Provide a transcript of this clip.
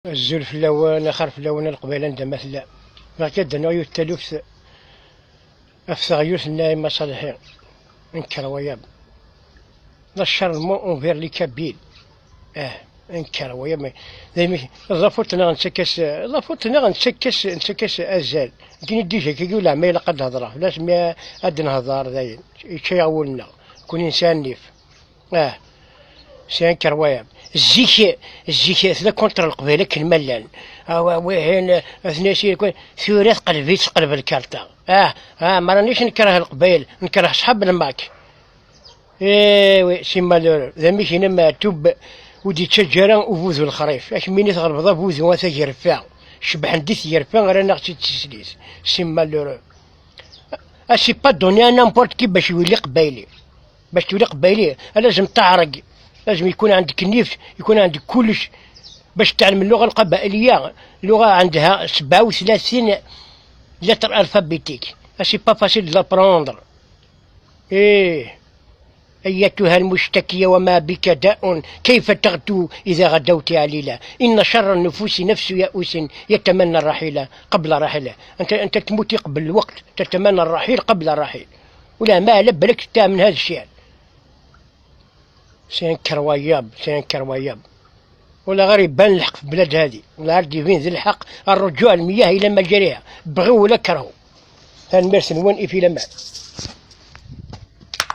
الزلف اللون خرف اللون القبيله ندى مثلا ما كدنا يتلف افثغ يوث النايم صالحين انكر وياب لا الشر مو اونفير لي كابيل انكر وياب دايما ضافوتنا نسكس نسكس ازال كاين ديجا كيقول لا ما الا قد هضره لازم اد نهضر داين كيغولنا كون انسان نيف سي كروياب الزيك ثلا كونتر القبيله كالملان وين اثناسي ثلاث قلبي تقلب الكارطه ما رانيش نكره القبيل نكره صحاب الماك وي سي مالور ذا مش هنا توب ودي تشجرا وفوزو الخريف اش ميني تغرب فوزو وثا شبح نديث يرفع رانا غتي تسليس سي مالور اسي با دوني ان نامبورت كي باش يولي قبايلي باش تولي قبايلي لازم تعرق لازم يكون عندك النيف يكون عندك كلش باش تعلم اللغة القبائلية لغة عندها 37 لتر الفابيتيك سي با فاسيل لابروندر أيتها المشتكية وما بك داء كيف تغدو إذا غدوت عليلا إن شر النفوس نفس يأوس يتمنى الرحيل قبل رحيله أنت تموتي قبل الوقت تتمنى الرحيل قبل الرحيل ولا ما لبلك تا من هذا الشيء سين كروياب ولا غير يبان الحق في البلاد هذه ولا عاد يبين ذي الحق الرجوع المياه إلى مجاريها بغوا ولا كرهوا هالمرسل وين في لما